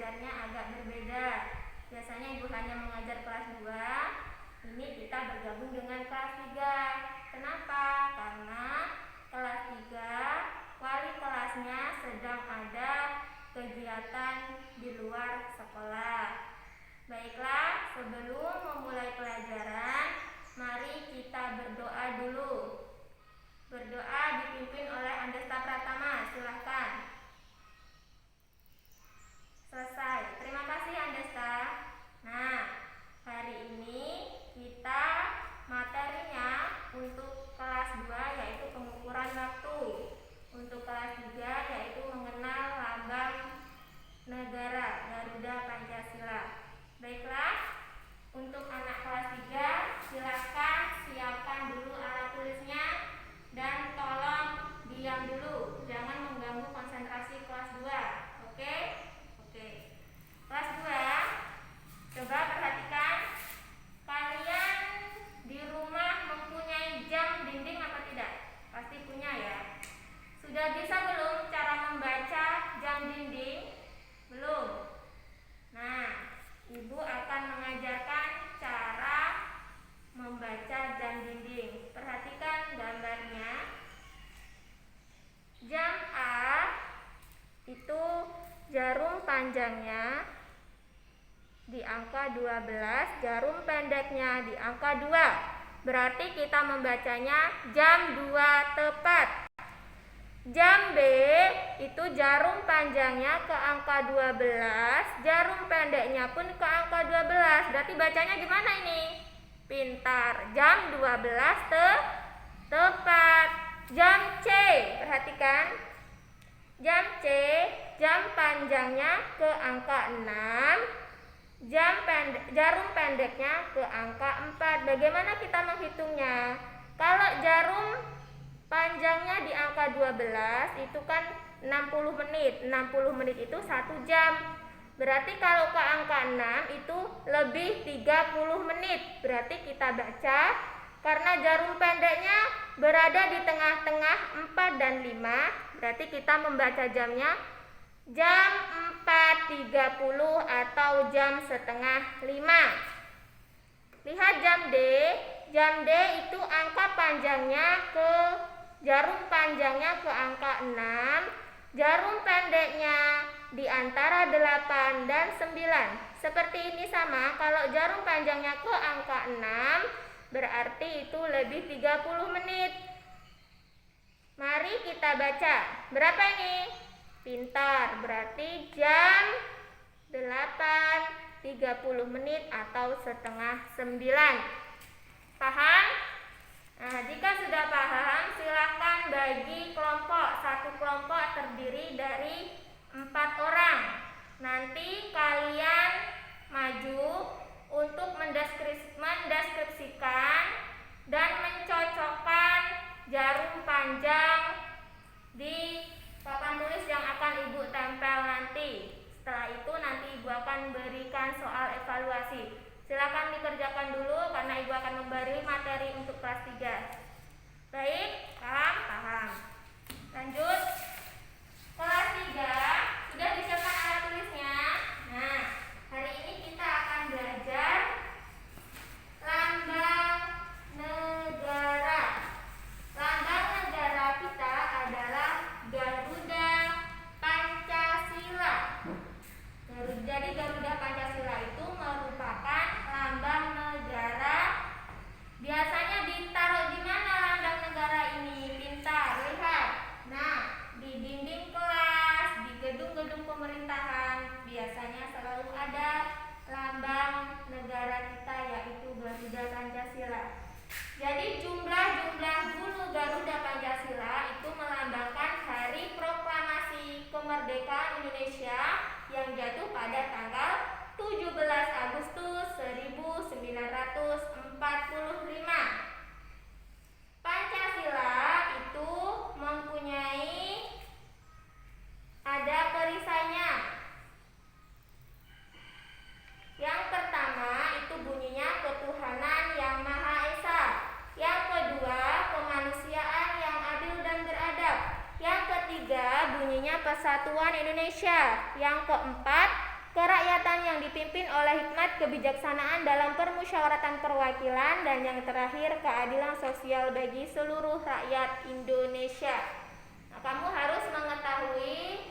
belajarnya agak berbeda. Biasanya ibu hanya mengajar kelas 2, ini kita bergabung dengan kelas 3. Kenapa? Karena kelas 3 wali kelasnya sedang ada kegiatan di luar sekolah. Baiklah, sebelum memulai pelajaran, mari kita berdoa dulu. Berdoa dipimpin oleh Andesta Pratama, silahkan. Selesai. Terima kasih Andesta. Nah, hari ini kita materinya untuk kelas 2 yaitu pengukuran waktu. Untuk kelas 3 yaitu mengenal lambang negara Garuda Pancasila. Baiklah, untuk anak kelas 3 silakan siapkan dulu alat tulisnya dan tolong diam dulu, jangan mengganggu konsentrasi kelas 2. Oke? Kelas 2, coba perhatikan, kalian di rumah mempunyai jam dinding apa tidak? Pasti punya ya. Sudah bisa belum cara membaca jam dinding? Belum? Nah, ibu akan mengajarkan cara membaca jam dinding. Perhatikan gambarnya. Jam A itu jarum panjangnya di angka 12, jarum pendeknya di angka 2. Berarti kita membacanya jam 2 tepat. Jam B itu jarum panjangnya ke angka 12, jarum pendeknya pun ke angka 12. Berarti bacanya gimana ini? Pintar. Jam 12 tepat. Jam C, perhatikan. Jam C, jam panjangnya ke angka 6, jarum pendeknya ke angka 4. Bagaimana kita menghitungnya? Kalau jarum panjangnya di angka 12 itu kan 60 menit. 60 menit itu 1 jam. Berarti kalau ke angka 6 itu lebih 30 menit. Berarti kita baca, karena jarum pendeknya berada di tengah-tengah 4 dan 5, berarti kita membaca jamnya jam 4.30 atau jam setengah 5. Lihat jam D. Jam D itu angka panjangnya ke jarum panjangnya ke angka 6, jarum pendeknya di antara 8 dan 9. Seperti ini sama, kalau jarum panjangnya ke angka 6 berarti itu lebih 30 menit. Mari kita baca. Berapa ini? Pintar, berarti jam 8.30 menit atau setengah 9. Paham? Nah, jika sudah paham, silakan bagi kelompok. Satu kelompok terdiri dari 4 orang. Nanti kalian maju untuk mendeskripsikan dan mencocokkan jarum panjang di papan tulis yang akan ibu tempel nanti. Setelah itu nanti ibu akan berikan soal evaluasi. Silakan dikerjakan dulu karena ibu akan memberi materi untuk kelas 3. Baik, paham? Lanjut. Kelas 3 sudah disiapkan alat tulisnya. Nah, hari ini kita akan belajar lambang negara. Lambang negara kita adalah Garuda Pancasila. Jadi Garuda Pancasila itu merupakan lambang negara. Biasanya ditaruh di mana lambang negara ini? Pintar, lihat. Nah, di dinding kelas, di gedung-gedung pemerintahan biasanya selalu ada lambang negara kita yaitu Garuda Pancasila. Jadi jumlah bulu Garuda Pancasila itu melambangkan hari proklamasi kemerdekaan Indonesia yang jatuh pada tanggal 17 Agustus 1945. Pancasila itu mempunyai ada perisainya. Yang pertama itu bunyinya ketuhanan yang Maha Esa. Yang kedua, kemanusiaan yang adil dan beradab. Yang ketiga, bunyinya Persatuan Indonesia. Yang keempat, kerakyatan yang dipimpin oleh hikmat kebijaksanaan dalam permusyawaratan perwakilan, dan yang terakhir keadilan sosial bagi seluruh rakyat Indonesia. Nah, kamu harus mengetahui